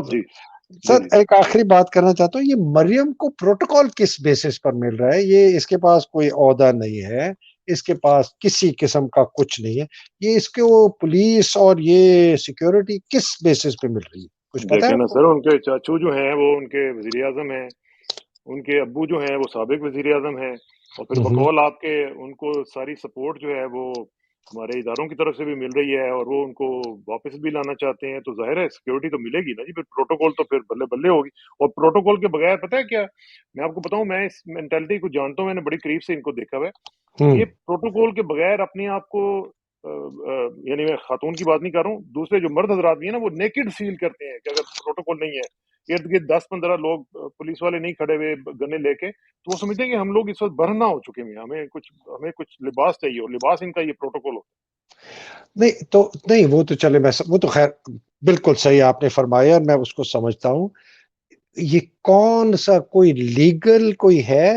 جی جی سر جی ایک آخری بات کرنا چاہتا ہوں، یہ مریم کو پروٹوکول کس بیسس پر مل رہا ہے؟ یہ اس کے پاس کوئی عہدہ نہیں ہے، اس کے پاس کسی قسم کا کچھ نہیں ہے، یہ اس کے وہ پولیس اور یہ سیکیورٹی کس بیسس پہ مل رہی ہے؟ کچھ پتا ہے دیکھیں نا آپ کو؟ سر، ان کے چاچو جو ہیں وہ ان کے وزیر اعظم ہیں، ان کے ابو جو ہیں وہ سابق وزیر اعظم ہیں، اور پھر ہوں بقول آپ کے ان کو ساری سپورٹ جو ہے وہ ہمارے اداروں کی طرف سے بھی مل رہی ہے، اور وہ ان کو واپس بھی لانا چاہتے ہیں، تو ظاہر ہے سیکورٹی تو ملے گی نا جی، پھر پروٹوکول تو پھر بلے بلے ہوگی۔ اور پروٹوکول کے بغیر پتہ ہے کیا، میں آپ کو بتاؤں، میں اس مینٹلٹی کو جانتا ہوں، میں نے بڑی قریب سے ان کو دیکھا ہوا ہے، ہوں یہ پروٹوکول کے بغیر اپنے آپ کو یعنی میں خاتون کی بات نہیں کر رہا ہوں، دوسرے جو مرد حضرات بھی ہیں نا، وہ نیکڈ فیل کرتے ہیں کہ اگر پروٹوکول نہیں ہے، ارد گرد 10-15 لوگ پولیس والے نہیں کھڑے ہوئے گنے لے کے، تو وہ سمجھتے ہیں کہ ہم لوگ اس وقت برہنہ ہو چکے ہیں، ہمیں کچھ لباس چاہیے، اور لباس ان کا یہ پروٹوکول ہوتا نہیں تو نہیں، وہ تو چلے، وہ تو خیر بالکل صحیح آپ نے فرمایا، میں اس کو سمجھتا ہوں۔ یہ کون سا کوئی لیگل کوئی ہے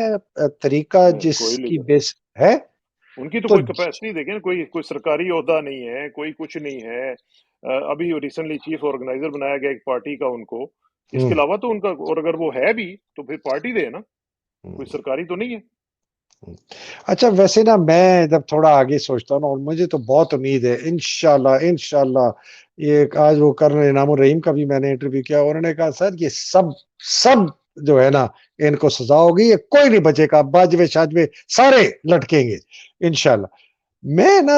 طریقہ ہے۔ جس کوئی کی لیگل بیس ہے؟ ان کی تو تو کوئی کیپیسٹی دیکھیں، کوئی سرکاری عہدہ نہیں ہے، کوئی کچھ نہیں ہے۔ ابھی ریسنٹلی چیف آرگنائزر بنایا گیا ایک پارٹی کا ان کو، اس کے ہوں علاوہ تو ان کا، اور اگر وہ ہے بھی تو پھر پارٹی دے نا، کوئی ہوں سرکاری تو نہیں ہے۔ اچھا ویسے نا، میں جب تھوڑا آگے سوچتا ہوں نا، اور مجھے تو بہت امید ہے انشاءاللہ یہ آج وہ کرن انعام الرحیم کا بھی میں نے انٹرویو کیا، انہوں نے کہا سر یہ سب جو ہے نا ان کو سزا ہوگی، یہ کوئی نہیں بچے گا، باجوے شاجوے سارے لٹکیں گے انشاءاللہ۔ میں نا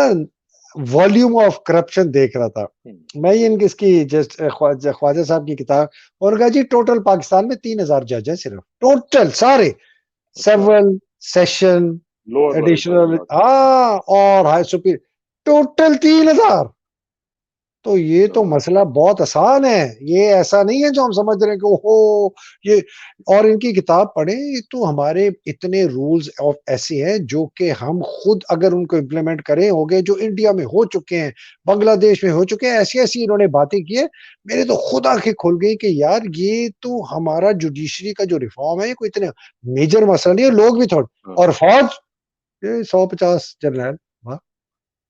والیوم آف کرپشن دیکھ رہا تھا، ہوں، میں یہ ان کی اس کی جسٹ خواجہ صاحب کی کتاب، اور کہا جی ٹوٹل پاکستان میں 3000 جج ہیں، صرف ٹوٹل سارے، اچھا، سیول سیشن لوور والے سارے ایڈیشنل، ملا کے۔ ہاں، اور ہائی سپیر، ٹوٹل 3000۔ تو یہ تو ہاں، مسئلہ بہت آسان ہے، یہ ایسا نہیں ہے جو ہم سمجھ رہے ہیں کہ اوہو یہ، اور ان کی کتاب پڑھیں، یہ تو ہمارے اتنے رولز ایسے ہیں جو کہ ہم خود اگر ان کو امپلیمنٹ کریں ہو گے، جو انڈیا میں ہو چکے ہیں، بنگلہ دیش میں ہو چکے ہیں، ایسی ایسی انہوں نے باتیں کی ہیں، میرے تو خود آنکھیں کھل گئی کہ یار یہ تو ہمارا جوڈیشری کا جو ریفارم ہے، یہ کوئی اتنے میجر مسئلہ نہیں ہے، لوگ بھی تھوڑے، ہاں، اور فوج یہ 150 جنرل، واہ،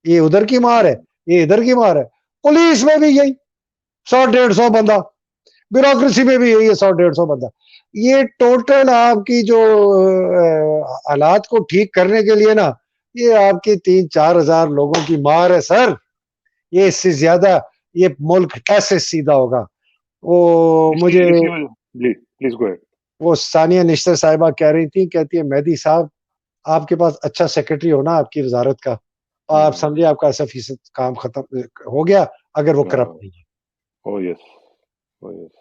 یہ ادھر کی مار ہے، ہوں، یہ ادھر کی مار ہے، پولیس میں بھی یہی 100-150 بندہ، بیوروکریسی میں بھی یہی ہے 100-150 بندہ۔ یہ ٹوٹل آپ کی جو حالات کو ٹھیک کرنے کے لیے نا، یہ آپ کی 3-4 ہزار لوگوں کی مار ہے سر، یہ اس سے زیادہ یہ ملک کیسے سیدھا ہوگا؟ وہ مجھے اسی وجہ، جی پلیز گو اہیڈ۔ وہ ثانیہ نشتر صاحبہ کہہ رہی تھی، کہتی ہے مہدی صاحب آپ کے پاس اچھا سیکرٹری ہونا آپ کی وزارت کا، آپ سمجھے آپ کا 80% کام ختم ہو گیا اگر وہ ہاں، کرپٹ نہیں ہے۔ او یس، او یس،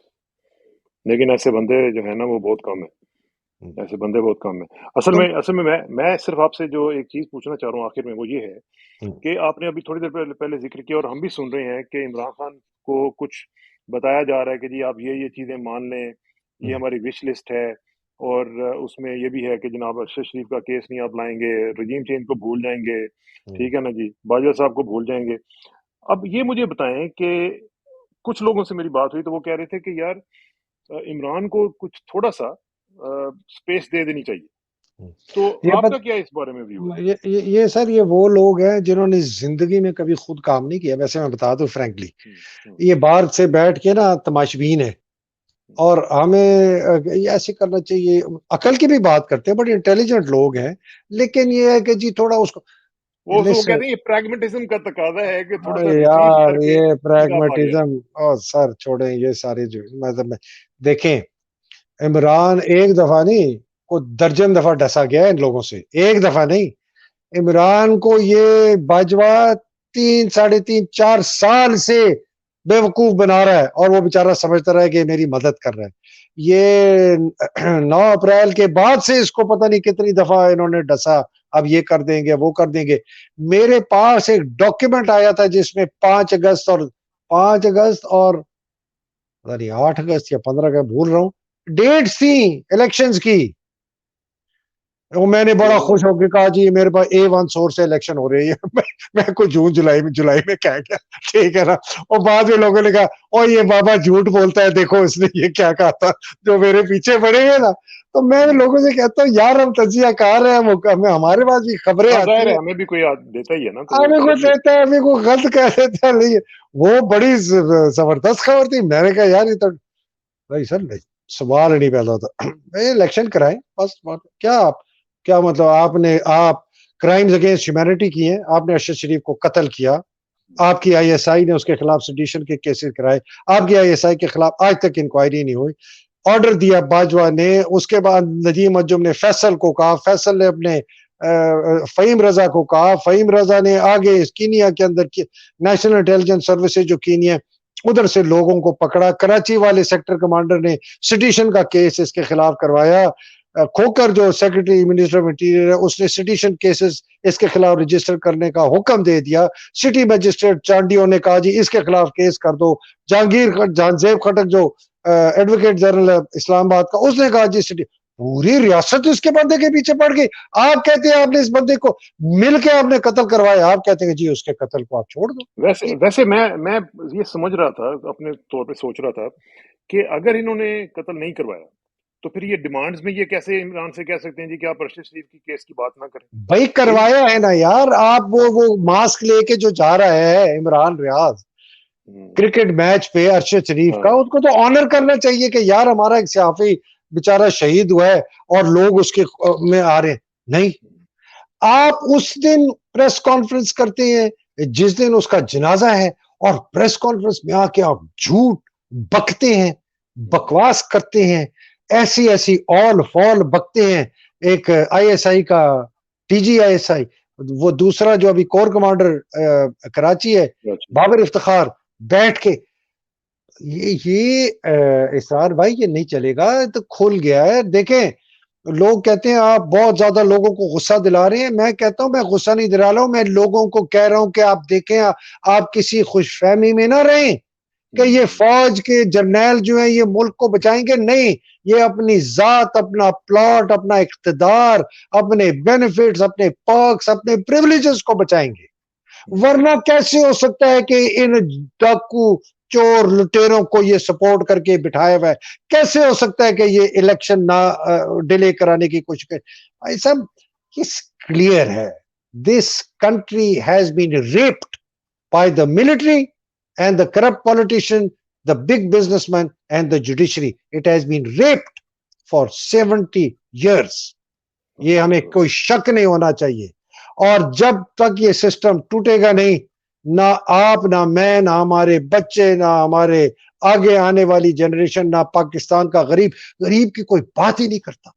لیکن ایسے بندے جو ہے نا وہ بہت کم ہے، ایسے بندے بہت کم ہیں۔ اصل میں میں صرف آپ سے جو ایک چیز پوچھنا چاہ رہا ہوں آخر میں، وہ یہ ہے کہ آپ نے ابھی تھوڑی دیر پہلے ذکر کیا، اور ہم بھی سن رہے ہیں کہ عمران خان کو کچھ بتایا جا رہا ہے کہ جی آپ یہ چیزیں مان لیں، یہ ہماری وش لسٹ ہے، اور اس میں یہ بھی ہے کہ جناب ارشد شریف کا کیس نہیں آپ لائیں گے، رجیم چینج کو بھول جائیں گے، ٹھیک ہے نا جی، باجوہ صاحب کو بھول جائیں گے۔ اب یہ مجھے بتائیں کہ کچھ لوگوں سے میری بات ہوئی تو وہ کہہ رہے تھے کہ یار عمران کو کچھ تھوڑا سا سپیس دے دینی چاہیے، تو یہ آپ بات کا کیا اس بارے میں ویو ہے؟ یہ سر یہ وہ لوگ ہیں جنہوں نے زندگی میں کبھی خود کام نہیں کیا، ویسے میں بتا دوں فرینکلی، ہوں، ہوں، یہ باہر سے بیٹھ کے نا تماشبین ہے، اور ہمیں یہ ایسے کرنا چاہیے، عقل کی بھی بات کرتے ہیں، بڑے انٹیلیجنٹ لوگ ہیں، لیکن یہ ہے کہ جی تھوڑا اس کو وہ کہتے ہیں یہ پریگمیٹزم کا تقاضا ہے کہ تھوڑا سا ریسیو یار کر کے یہ پھر آپ آگے آئیں۔ پریگمیٹزم، اور سر چھوڑیں یہ سارے جو مطلب دیکھیں، عمران ایک دفعہ نہیں، کو درجن دفعہ ڈسا گیا ہے ان لوگوں سے، ایک دفعہ نہیں، عمران کو یہ باجوہ 3-3.5-4 سال سے بے وقوف بنا رہا ہے، اور وہ بیچارہ سمجھتا رہا ہے کہ میری مدد کر رہا ہے۔ یہ 9 اپریل کے بعد سے اس کو پتہ نہیں کتنی دفعہ انہوں نے ڈسا، اب یہ کر دیں گے وہ کر دیں گے۔ میرے پاس ایک ڈاکیومنٹ آیا تھا جس میں 5 اگست اور پتہ نہیں 8 اگست یا 15 کا بھول رہا ہوں، ڈیٹس تھی الیکشنز کی، وہ میں نے بڑا وہ خوش ہو کے کہا جی میرے پاس A1 سورس سے الیکشن ہو رہی ہے میں کو جون جولائی میں کہہ گیا، ٹھیک ہے نا، اور بعد میں لوگوں نے کہا او یہ بابا جھوٹ بولتا ہے، دیکھو اس نے یہ کیا کہا تھا، جو میرے پیچھے پڑے گئے نا، تو میں لوگوں سے کہتا ہوں یار ہم تجزیہ کار ہیں، ہمیں ہمارے پاس بھی خبریں ہاں ظاہر آتی ہے، ہیں، ہمیں بھی کوئی دیتا ہی ہے نا تو وہ ہمیں غلط کچھ بھی دیتا ہے، ہمیں کوئی غلط کہہ دیتا ہے، نہیں وہ بڑی زبردست خبر تھی، میں نے کہا یار یہ تو بھائی سر سوال ہی نہیں پیدا ہوتا. الیکشن کرائیں بس. کیا مطلب آپ کرائمز اگینسٹ ہیومینٹی کی ہیں. آپ نے ارشد شریف کو قتل کیا. آپ کی آئی ایس آئی نے اس کے خلاف سیڈیشن کے کیسز کرائے. آپ کی آئی ایس آئی کے خلاف آج تک انکوائری نہیں ہوئی. آرڈر دیا باجوہ نے. اس کے بعد ندیم انجم نے فیصل کو کہا. فیصل نے اپنے فہیم رضا کو کہا. فہیم رضا نے آگے کینیا کے اندر نیشنل انٹیلیجنس سروسز جو کینیا ادھر سے لوگوں کو پکڑا. کراچی والے سیکٹر کمانڈر نے سیڈیشن کا کیس اس کے خلاف کروایا. کھوکر جو سیکرٹری منسٹر آف انٹیریئر ہے اس نے سیڈیشن کیسز اس کے خلاف رجسٹر کرنے کا حکم دے دیا. سٹی مجسٹریٹ چانڈیوں نے کہا جی اس کے خلاف کیس کر دو. جہانزیب خٹک جو ایڈوکیٹ جنرل اسلام آباد کا اس نے کہا جی سٹی. پوری ریاست اس کے بندے کے پیچھے پڑ گئی. آپ کہتے ہیں آپ نے اس بندے کو مل کے آپ نے قتل کروایا. آپ کہتے ہیں جی اس کے قتل کو آپ چھوڑ دو. ویسے میں یہ سمجھ رہا تھا, اپنے طور پہ سوچ رہا تھا کہ اگر انہوں نے قتل نہیں کروایا تو پھر یہ ڈیمانڈز میں یہ کیسے عمران سے کہہ سکتے ہیں جی کہ آپ ارشد شریف کی کیس کی بات نہ کریں. بھائی کروایا ہے نا یار. آپ وہ ماسک لے کے جو جا رہا ہے عمران ریاض کرکٹ میچ پہ ارشد شریف کا, اس کو تو آنر کرنا چاہیے کہ یار ہمارا ایک صحافی بیچارہ شہید ہوا ہے اور لوگ اس کے میں آ رہے ہیں. نہیں, آپ اس دن پریس کانفرنس کرتے ہیں جس دن اس کا جنازہ ہے اور پریس کانفرنس میں آ کے آپ جھوٹ بکتے ہیں, بکواس کرتے ہیں, ایسی آل فال بکتے ہیں. ایک آئی ایس آئی کا T G I S I, وہ دوسرا جو ابھی کور کمانڈر کراچی ہے بابر افتخار, بیٹھ کے یہ اسرار بھائی یہ نہیں چلے گا. تو کھل گیا ہے. دیکھیں لوگ کہتے ہیں آپ بہت زیادہ لوگوں کو غصہ دلا رہے ہیں. میں کہتا ہوں میں غصہ نہیں دلا رہا ہوں, میں لوگوں کو کہہ رہا ہوں کہ آپ دیکھیں آپ کسی خوش فہمی میں نہ رہیں کہ یہ فوج کے جرنیل جو ہیں یہ ملک کو بچائیں گے. نہیں, یہ اپنی ذات, اپنا پلاٹ, اپنا اقتدار, اپنے بینیفٹس, اپنے پرکس, اپنے پریویلیجز کو بچائیں گے. ورنہ کیسے ہو سکتا ہے کہ ان ڈاکو چور لٹیروں کو یہ سپورٹ کر کے بٹھایا ہوا ہے؟ کیسے ہو سکتا ہے کہ یہ الیکشن نہ ڈیلے کرانے کی کوشش کرے؟ بھائی صاحب یہ کلیئر ہے, this country has been rapid by the military and the corrupt politician, the big businessman and the judiciary. It has been raped for 70 years. یہ ہمیں کوئی شک نہیں ہونا چاہیے. اور جب تک یہ سسٹم ٹوٹے گا نہیں, نہ آپ, نہ میں, نہ ہمارے بچے, نہ ہمارے آگے آنے والی جنریشن, نہ پاکستان کا غریب کی کوئی بات ہی نہیں کرتا.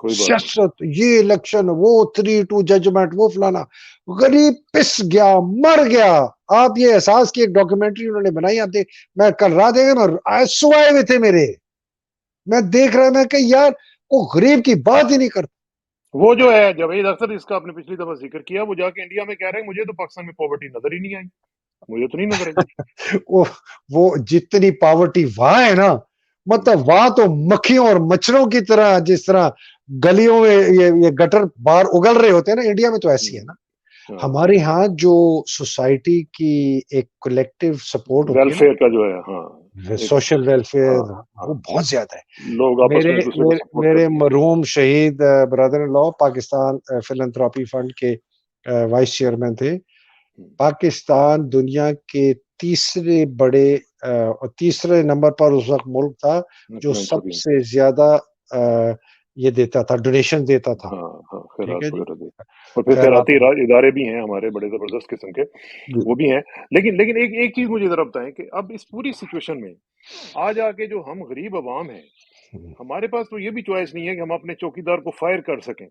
سیاست, یہ الیکشن, وہ 3-2 ججمنٹ, وہ فلانا. غریب پس گیا, مر گیا. آپ یہ احساس کی ایک ڈاکیومنٹری انہوں نے بنائی, آپ دیکھ, میں کل رات دیکھا نا, سوائے ہوئے تھے میرے, میں دیکھ رہا, میں کہ یار وہ غریب کی بات ہی نہیں کرتا. وہ جو ہے جاوید اختر, اس کا آپ نے پچھلی دفعہ ذکر کیا, وہ جا کے انڈیا میں کہہ رہے ہیں مجھے تو پاکستان میں پاورٹی نظر ہی نہیں آئی. مجھے تو نہیں نظر آئی. وہ جتنی پاورٹی وہاں ہے نا, مطلب وہاں تو مکھیوں اور مچھروں کی طرح, جس طرح گلیوں میں یہ گٹر باہر اگل رہے ہوتے ہیں نا, انڈیا میں تو ایسی ہے نا. ہمارے ہاں جو سوسائٹی کی ایک کلیکٹیو سپورٹ ہوتی ہے, ویلفیئر کا جو ہے, سوشل ویلفیئر, وہ بہت زیادہ ہے. لوگ آپس میں میرے مرحوم شہید برادر ان لا پاکستان فلنتھراپی فنڈ کے وائس چیئرمین تھے. پاکستان دنیا کے تیسرے نمبر پر اس وقت ملک تھا جو سب سے زیادہ یہ دیتا تھا, ڈونیشن دیتا تھا. اور پھر خیراتی ادارے بھی ہیں ہمارے بڑے زبردست قسم کے, وہ بھی ہیں. لیکن ایک چیز مجھے ذرا بتائیں کہ اب اس پوری سچویشن میں آج آ کے جو ہم غریب عوام ہیں, ہمارے پاس تو یہ بھی چوائس نہیں ہے کہ ہم اپنے چوکیدار کو فائر کر سکیں,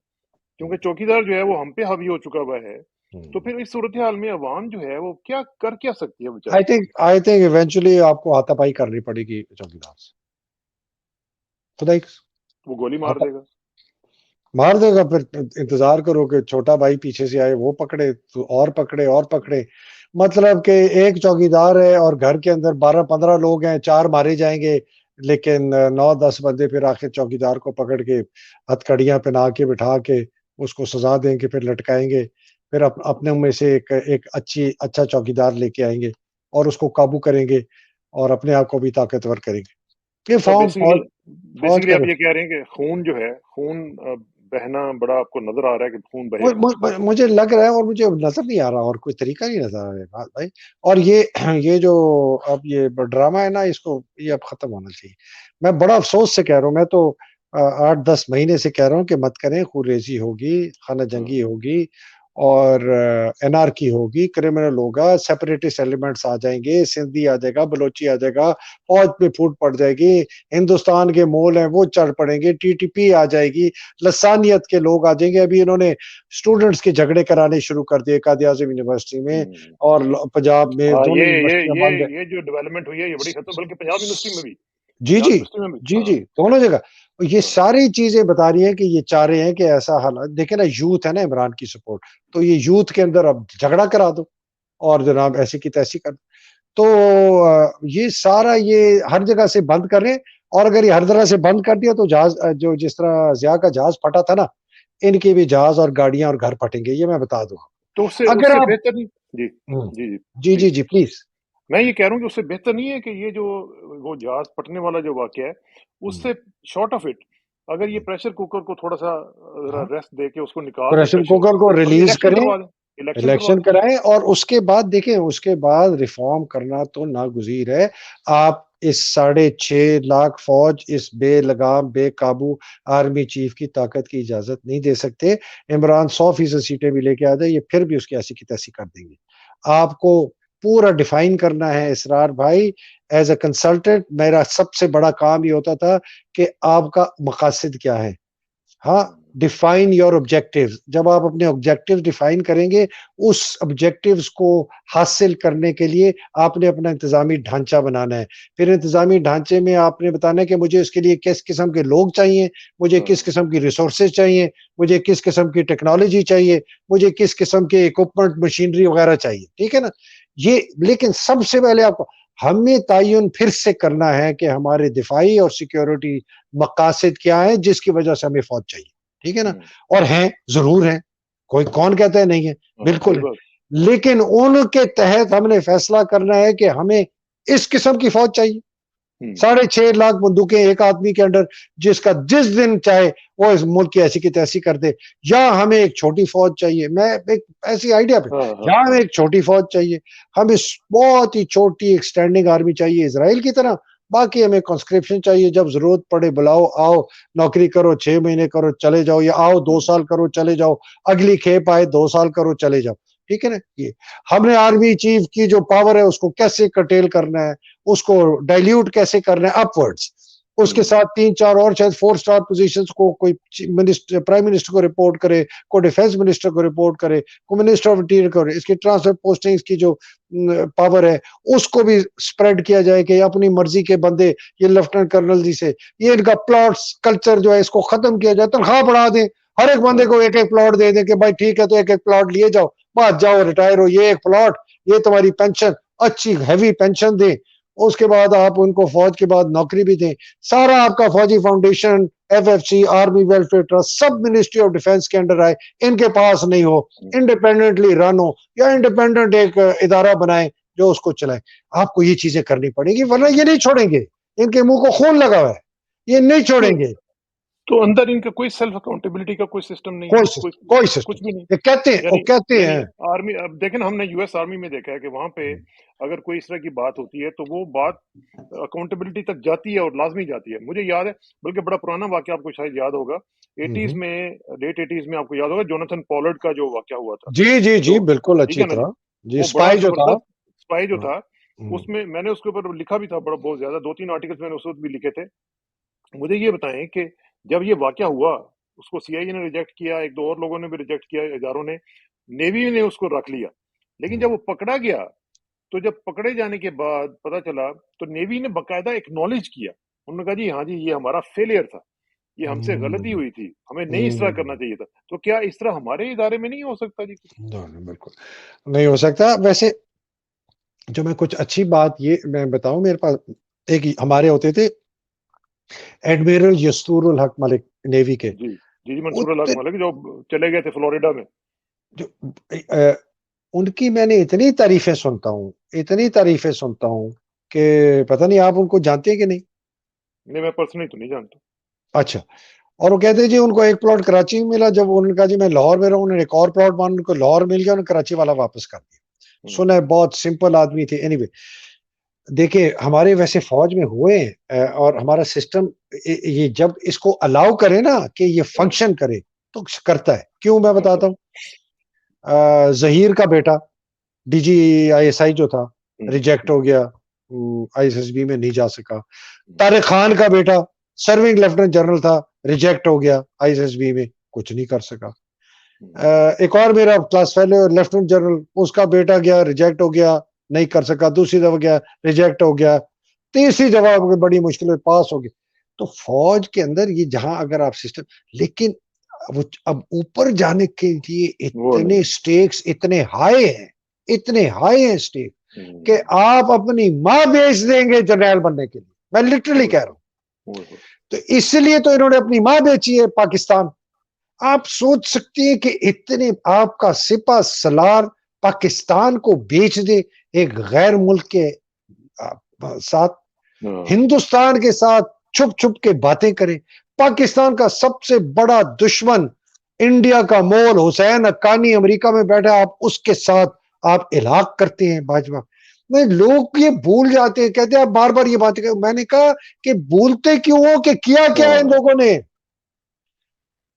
کیونکہ چوکیدار جو ہے وہ ہم پہ حاوی ہو چکا ہوا ہے. تو پھر اس صورتحال میں عوام جو ہے وہ کیا کر سکتی ہے؟ I think ایونچولی آپ کو ہاتھا پائی کرنی پڑے گی چوکیدار سے. خدا وہ گولی مار دے گا. پھر انتظار کرو کہ چھوٹا بھائی پیچھے سے آئے, وہ پکڑے تو اور پکڑے. مطلب کہ ایک چوکیدار ہے اور گھر کے اندر 12-15 لوگ ہیں, 4 مارے جائیں گے, لیکن 9-10 بندے پھر آخر چوکیدار کو پکڑ کے ہتھ کڑیاں پہنا کے بٹھا کے اس کو سزا دیں گے, پھر لٹکائیں گے, پھر اپنے میں سے ایک اچھا چوکیدار لے کے آئیں گے اور اس کو قابو کریں گے اور اپنے آپ کو بھی طاقتور کریں گے. یہ بیسیکلی آپ یہ کہہ رہے ہیں کہ خون جو ہے, خون بہنا بڑا آپ کو نظر آ رہا ہے کہ خون بہے گا؟ مجھے لگ رہا ہے اور مجھے نظر نہیں آ رہا اور کوئی طریقہ نہیں نظر آ رہا ہے بھائی. اور یہ جو اب یہ ڈرامہ ہے نا اس کو یہ اب ختم ہونا چاہیے. میں بڑا افسوس سے کہہ رہا ہوں. میں تو 8-10 مہینے سے کہہ رہا ہوں کہ مت کریں. خونریزی ہوگی, خانہ جنگی ہوگی اور این آر کی ہوگی, کرمنل ہوگا, سیپریٹسٹ ایلیمنٹس آ جائیں گے, سندھی آ جائے گا, بلوچی آ جائے گا, فوج پہ پھوٹ پڑ جائے گی, ہندوستان کے مول ہیں وہ چڑھ پڑیں گے, ٹی ٹی پی آ جائے گی, لسانیت کے لوگ آ جائیں گے. ابھی انہوں نے اسٹوڈنٹس کے جھگڑے کرانے شروع کر دیے قائد اعظم یونیورسٹی میں اور پنجاب میں, ہاں، دونوں یونیورسٹیاں بند ہیں. یہ جو ڈیولپمنٹ ہوئی ہے یہ بڑی خطرہ, بلکہ پنجاب یونیورسٹی میں بھی جی پنجاب جی یونیورسٹی میں بھی جی ہاں جی دونوں جگہ یہ ہاں ساری چیزیں بتا رہی ہیں کہ یہ چاہ رہے ہیں کہ ایسا حالات. دیکھیں نا یوتھ ہے نا عمران کی سپورٹ, تو یہ یوتھ کے اندر اب جھگڑا کرا دو اور جناب ایسی کی تیسی کر دو. تو یہ سارا یہ ہر جگہ سے بند کر رہے ہیں. اور اگر یہ ہر طرح سے بند کر دیا تو جہاز جو جس طرح ضیاء کا جہاز پھٹا تھا نا, ان کے بھی جہاز اور گاڑیاں اور گھر پھٹیں گے, یہ میں بتا دوں. تو اس اگر سے آپ بہتر نہیں. جی ہوں، جی جی جی جی پلیز. G please. میں یہ کہہ رہا ہوں کہ اس سے بہتر نہیں ہے کہ یہ جو وہ جہاز پٹنے والا جو واقعہ ہے اس سے شارٹ آف اٹ اگر یہ پریشر کوکر کو تھوڑا سا ریسٹ دے کے اس کو نکال دیں پریشر پریشر کوکر کو اور ریلیز الیکشن کریں, کروا دیں. الیکشن کروا الیکشن دیں. کرائیں اور اس کے بعد دیکھیں, اس کے بعد ریفارم کرنا تو ناگزیر ہے. آپ اس 6.5 لاکھ فوج, اس بے لگام بے قابو آرمی چیف کی طاقت کی اجازت نہیں دے سکتے. عمران 100% سیٹیں بھی لے کے آ جائے, یہ پھر بھی اس کی ایسی کی تیسی کر دیں گے. آپ کو پورا ڈیفائن کرنا ہے اسرار بھائی. ایز اے کنسلٹنٹ میرا سب سے بڑا کام یہ ہوتا تھا کہ آپ کا مقاصد کیا ہے. ہاں, ڈیفائن یور آبجیکٹیوز. جب آپ اپنے آبجیکٹیو ڈیفائن کریں گے, اس آبجیکٹیوز کو حاصل کرنے کے لیے آپ نے اپنا انتظامی ڈھانچہ بنانا ہے. پھر انتظامی ڈھانچے میں آپ نے بتانا ہے کہ مجھے اس کے لیے کس قسم کے لوگ چاہیے, مجھے کس قسم کی ریسورسز چاہیے, مجھے کس قسم کی ٹیکنالوجی چاہیے, مجھے کس قسم کے اکوپمنٹ مشینری وغیرہ چاہیے. ٹھیک ہے نا یہ. لیکن سب سے پہلے آپ کو ہمیں تعین پھر سے کرنا ہے کہ ہمارے دفاعی اور سیکیورٹی مقاصد کیا ہیں جس کی وجہ سے ہمیں فوج چاہیے. ٹھیک ہے نا, اور ہیں ضرور ہیں, کوئی کون کہتا ہے نہیں ہے, بالکل صحیح ہے. بات. لیکن ان کے تحت ہم نے فیصلہ کرنا ہے کہ ہمیں اس قسم کی فوج چاہیے. 6.5 لاکھ بندوقیں ایک آدمی کے انڈر, جس کا جس دن چاہے وہ اس ملک کی ایسی کی تیسی کر دے, یا ہمیں ایک چھوٹی فوج چاہیے. میں ایک ایسی آئیڈیا پہ, یا ہمیں ایک چھوٹی فوج چاہیے, ہمیں بہت ہی چھوٹی ایک سٹینڈنگ آرمی چاہیے اسرائیل کی طرح. باقی ہمیں کانسکرپشن چاہیے, جب ضرورت پڑے بلاؤ, آؤ نوکری کرو, 6 مہینے کرو چلے جاؤ, یا آؤ 2 سال کرو چلے جاؤ, اگلی کھیپ آئے 2 سال کرو چلے جاؤ. ٹھیک ہے نا. یہ ہم نے آرمی چیف کی جو پاور ہے اس کو کیسے کٹیل کرنا ہے, اس کو ڈائلیوٹ کیسے کرنا ہے اپورڈز. اس کے ساتھ 3-4 اور شاید 4 اسٹار پوزیشنز کو کوئی پرائم منسٹر کو رپورٹ کرے, کوئی ڈیفense منسٹر کو رپورٹ کرے, کوئی منسٹر آف انٹیریئر کرے. اس کی ٹرانسفر پوسٹنگز کی جو پاور ہے اس کو بھی سپریڈ کیا جائے کہ اپنی مرضی کے بندے, یہ لیفٹنٹ کرنل جی سے یہ ان کا پلاٹس کلچر جو ہے اس کو ختم کیا جائے. تنخواہ بڑھا دیں, ہر ایک بندے کو ایک ایک پلاٹ دے دیں کہ بھائی ٹھیک ہے تو ایک ایک پلاٹ لیے جاؤ, بعد جاؤ ریٹائر ہو, یہ ایک پلاٹ, یہ تمہاری پینشن, اچھی ہیوی پینشن دیں. اس کے بعد آپ ان کو فوج کے بعد نوکری بھی دیں. سارا آپ کا Fauji Foundation, F F C, Army Welfare Trust, سب منسٹری آف ڈیفenس کے انڈر آئے, ان کے پاس نہیں ہو, انڈیپینڈنٹلی رن ہو, یا انڈیپینڈنٹ ایک ادارہ بنائیں جو اس کو چلائے. آپ کو یہ چیزیں کرنی پڑیں گی, ورنہ یہ نہیں چھوڑیں گے. ان کے منہ کو خون لگا ہوا ہے, یہ نہیں چھوڑیں گے. تو اندر ان کا کوئی سیلف اکاؤنٹیبلٹی کا کوئی سسٹم نہیں ہے, کوئی سسٹم کچھ بھی نہیں. یہ کہتے ہیں, وہ کہتے یعنی ہیں. آرمی, اب دیکھیں نا ہم نے یو ایس آرمی میں دیکھا ہے کہ وہاں پہ اگر کوئی اس طرح کی بات ہوتی ہے تو وہ بات اکاؤنٹیبلٹی تک جاتی ہے اور لازمی جاتی ہے. مجھے یاد ہے, بلکہ بڑا پرانا واقعہ آپ کو شاید یاد ہوگا, 80s میں, لیٹ 80s میں آپ کو یاد ہوگا جوناتھن پالرڈ کا جو واقعہ ہوا تھا. جی جی جی جو بالکل ٹھیک اچھی ہے نا جی, طرح. جی وہ بڑا اسپائی جو تھا. زبردست اسپائی جو تھا, اس میں نے اس کے اوپر لکھا بھی تھا بہت زیادہ, 2-3 آرٹیکلز میں نے اس وقت بھی لکھے تھے. مجھے یہ بتائیں کہ جب یہ واقعہ ہوا, اس کو سی آئی اے نے ریجیکٹ کیا, 1-2 اور لوگوں نے بھی ریجیکٹ کیا, اداروں نے, نیوی نے اس کو رکھ لیا. لیکن جب وہ پکڑا گیا تو جب پکڑے جانے کے بعد پتا چلا تو نیوی نے باقاعدہ ایکنالج کیا. انہوں نے کہا جی ہاں جی یہ ہمارا فیلئر تھا, یہ ہم سے غلطی ہوئی تھی, ہمیں نہیں اس طرح کرنا چاہیے تھا. تو کیا اس طرح ہمارے ادارے میں نہیں ہو سکتا جی؟ بالکل نہیں ہو سکتا. ویسے جو میں کچھ اچھی بات یہ میں بتاؤں, میرے پاس ایک ہمارے ہوتے تھے ایڈمیرل یستور الحق ملک نیوی کے, جی جی جی منصور الحق ملک جو چلے گئے تھے فلوریڈا میں. جو ان کی میں نے اتنی تعریفیں سنتا ہوں کہ پتہ نہیں آپ ان کو جانتے ہیں کہ نہیں. نہیں, میں پرسنلی تو نہیں جانتا. اچھا, اور وہ کہتے ہیں جی ان کو ایک پلاٹ کراچی میں ملا, جب انہوں نے کہا جی میں لاہور میں رہا ہوں, انہوں نے ایک اور پلاٹ مان, ان کو لاہور مل گیا, انہوں نے کراچی والا واپس کر دیا. سنا ہے بہت سمپل آدمی تھے. اینی وے دیکھیں ہمارے ویسے فوج میں ہوئے ہیں, اور ہمارا سسٹم یہ جب اس کو الاؤ کرے نا کہ یہ فنکشن کرے تو کرتا ہے. کیوں میں بتاتا ہوں. ظہیر کا beta D G I S I جو تھا ریجیکٹ ہو گیا, آئی ایس ایس بی میں نہیں جا سکا. طارق خان کا بیٹا سرونگ لیفٹیننٹ جنرل تھا, ریجیکٹ ہو گیا, آئی ایس ایس بی میں کچھ نہیں کر سکا. ایک اور میرا کلاس فیلو لیفٹیننٹ جنرل, اس کا بیٹا گیا ریجیکٹ ہو گیا, نہیں کر سکا. دوسری دفعہ گیا ریجیکٹ ہو گیا. تیسری دفعہ بڑی مشکل میں پاس ہو گیا. تو فوج کے اندر یہ جہاں اگر آپ سسٹم, لیکن اب اوپر جانے کے لیے اتنے سٹیکس اتنے ہائی ہیں سٹیک کہ آپ اپنی ماں بیچ دیں گے جرنیل بننے کے لیے. میں لٹرلی کہہ رہا ہوں. تو اس لیے تو انہوں نے اپنی ماں بیچی ہے پاکستان. آپ سوچ سکتے ہیں کہ اتنے آپ کا سپہ سالار پاکستان کو بیچ دے ایک غیر ملک کے ساتھ, ہندوستان کے ساتھ چھپ چھپ کے باتیں کریں. پاکستان کا سب سے بڑا دشمن انڈیا کا مول حسین حقانی امریکہ میں بیٹھا, آپ اس کے ساتھ آپ الحاق کرتے ہیں باجوہ. نہیں لوگ یہ بھول جاتے ہیں, کہتے ہیں آپ بار بار یہ باتیں کریں. میں نے کہا کہ بھولتے کیوں ہو کہ کیا ان لوگوں نے.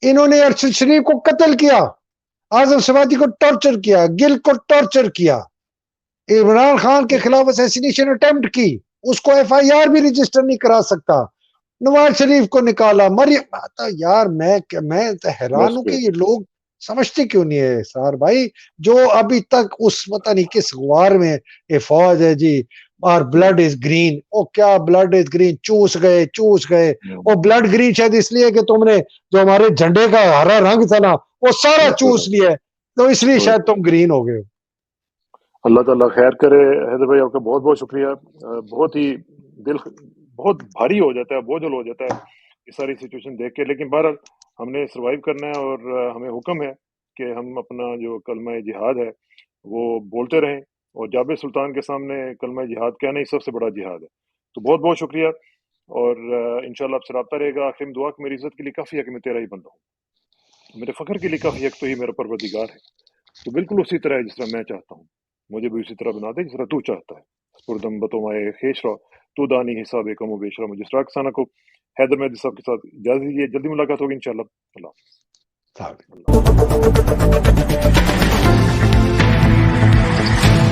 انہوں نے ارشد شریف کو قتل کیا, اعظم سوادی کو ٹارچر کیا, گل کو ٹارچر کیا, عمران خان کے خلاف اسیسینیشن اٹیمپٹ کی, اس کو ایف آئی آر بھی رجسٹر نہیں کرا سکتا, نواز شریف کو نکالا, مریم. یار میں حیران ہوں کہ یہ لوگ سمجھتے کیوں نہیں ہے سار بھائی, جو ابھی تک اس پتہ نہیں کس غوار میں یہ فوج ہے جی, اور بلڈ از گرین. او کیا بلڈ از گرین, چوس گئے. اور بلڈ گرین شاید اس لیے کہ تم نے جو ہمارے جھنڈے کا ہرا رنگ تھا نا وہ سارا چوس لیا ہے, تو اس لیے شاید تم گرین ہو گئے. اللہ تعالیٰ خیر کرے. حیدر بھائی آپ کا بہت بہت شکریہ. بہت ہی دل بہت بھاری ہو جاتا ہے, بوجھل ہو جاتا ہے یہ ساری سچویشن دیکھ کے, لیکن بہرحال ہم نے سروائیو کرنا ہے, اور ہمیں حکم ہے کہ ہم اپنا جو کلمہ جہاد ہے وہ بولتے رہیں, اور جابر سلطان کے سامنے کلمہ جہاد کہنا ہی سب سے بڑا جہاد ہے. تو بہت بہت شکریہ, اور انشاءاللہ آپ سے رابطہ رہے گا. آخر میں دعا کہ میری عزت کے لیے کافی ہے کہ میں تیرا ہی بندہ ہوں, میرے فخر کے لیے کافی ہے کہ تو ہی میرا پروردگار ہے. تو بالکل اسی طرح ہے جس طرح میں چاہتا ہوں, مجھے بھی اسی طرح بنا دے جس طرح تو چاہتا ہے. پردم بتوائے خیش رہا تو دانی حساب کم و بیش رہا. مجھے اشراق ثانہ کو حیدر مہدی صاحب کے ساتھ اجازت دیجیے, جلدی ملاقات ہوگی انشاءاللہ. اللہ حافظ.